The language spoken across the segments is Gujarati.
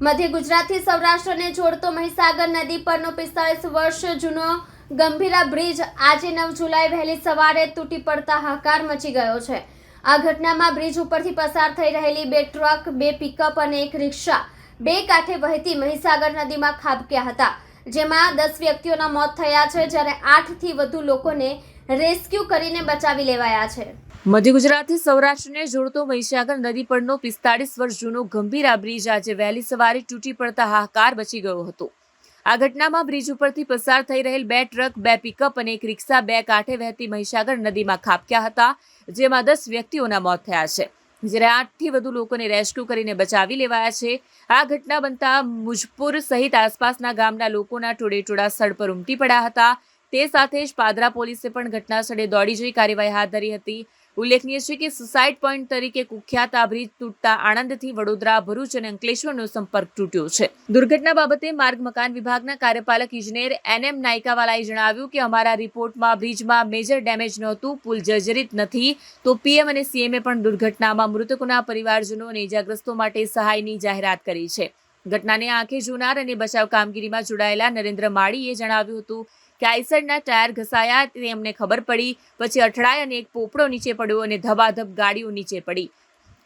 મધ્ય ગુજરાતથી સૌરાષ્ટ્રને જોડતો મહીસાગર નદી પરનો 45 વર્ષ જૂનો ગંભીરા બ્રિજ આજે 9 જુલાઈ વહેલી સવારે તૂટી પડતા હાહાકાર મચી ગયો છે। આ ઘટનામાં બ્રિજ ઉપરથી પસાર થઈ રહેલી 2 ટ્રક, 2 પિકઅપ અને 1 રિક્ષા બે કાંઠે વહેતી મહીસાગર નદીમાં ખાબક્યા હતા, જેમાં 10 વ્યક્તિઓના મોત થયા છે, જ્યારે 8 થી વધુ લોકોને રેસ્ક્યુ કરીને બચાવી લેવાયા છે। મધ્ય ગુજરાતથી સૌરાષ્ટ્રને જોડતો મહીસાગર નદી પરનો 45 વર્ષ જૂનો ગંભીરા બ્રિજ આજે વહેલી સવારે તૂટી પડતા હાહાકાર મચી ગયો હતો। આ ઘટનામાં બ્રિજ ઉપરથી પસાર થઈ રહેલ 2 ટ્રક, 2 પિકઅપ અને 1 રિક્ષા બે કાંઠે વહેતી મહીસાગર નદીમાં ખાબક્યા હતા, જેમાં 10 વ્યક્તિઓના મોત થયા છે, જ્યારે 8 થી વધુ લોકોને રેસ્ક્યુ કરીને બચાવી લેવાયા છે। આ ઘટના બનતા મુજપુર સહિત આસપાસના ગામના લોકોના ટોળેટોળા સ્થળ પર ઉમટી પડ્યા હતા। તે સાથે જ પાદરા પોલીસે પણ ઘટના સ્થળે દોડી જઈ કાર્યવાહી હાથ ધરી હતી। ઉલ્લેખનીય છે કે સુસાઇડ પોઈન્ટ તરીકે કુખ્યાત આ બ્રિજ તૂટતા આણંદથી વડોદરા, ભરૂચ અને અંકલેશ્વરનો સંપર્ક તૂટ્યો છે। દુર્ઘટના બાબતે માર્ગ મકાન વિભાગના કાર્યપાલક ઇજનેર NM નાયકાવાલાએ જણાવ્યું કે અમારા રિપોર્ટમાં બ્રિજમાં મેજર ડેમેજ નહોતું, પુલ જર્જરિત નથી, તો PM અને CMએ પણ દુર્ઘટનામાં મૃતકોના પરિવારજનો અને ઇજાગ્રસ્તો માટે સહાયની જાહેરાત કરી છે। ઘટનાને આંખે જોનાર અને બચાવ કામગીરીમાં જોડાયેલા નરેન્દ્ર માળીએ જણાવ્યું હતું કે આઈસરના ટાયર ઘસાયા તે અમને ખબર પડી, પછી અથડાય અને એક પોપડો નીચે પડ્યો અને ધબાધબ ગાડીઓ નીચે પડી।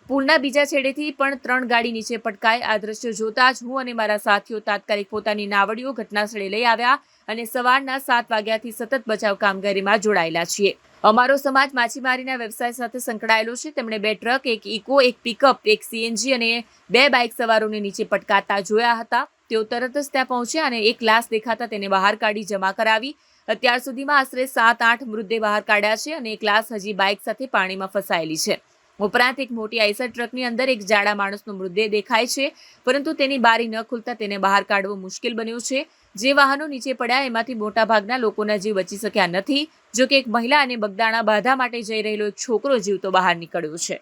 પુલના બીજા છેડેથી પણ 3 ગાડી નીચે પટકાઈ। આ દ્રશ્ય જોતા જ હું અને મારા સાથીઓ તાત્કાલિક પોતાની નાવડીઓ ઘટનાસ્થળે લઈ આવ્યા અને સવારના 7 વાગ્યાથી સતત બચાવ કામગીરીમાં જોડાયેલા છીએ। અમારો સમાજ માછીમારીના વ્યવસાય સાથે સંકળાયેલો છે। તેમણે 2 ટ્રક, 1 ઇકો, 1 પિકઅપ, 1 CNG અને 2 બાઇક સવારોને નીચે પટકાતા જોયા હતા। તેઓ તરત જ ત્યાં પહોંચ્યા અને એક લાશ દેખાતા તેને બહાર કાઢી જમા કરાવી। અત્યાર સુધીમાં આશરે 7-8 મૃતદેહ બહાર કાઢ્યા છે અને એક લાશ હજી બાઇક સાથે પાણીમાં ફસાયેલી છે। ઉપરાંત એક મોટી આઈસર ટ્રકની અંદર એક જાડા માણસનો મૃતદેહ દેખાય છે, પરંતુ તેની બારી ન ખુલતા તેને બહાર કાઢવો મુશ્કેલ બન્યું છે। જે વાહનો નીચે પડ્યા એમાંથી મોટાભાગના લોકોના જીવ બચી શક્યા નથી, જો કે એક મહિલા અને બગદાણા બાધા માટે જઈ રહેલો એક છોકરો જીવતો બહાર નીકળ્યો છે।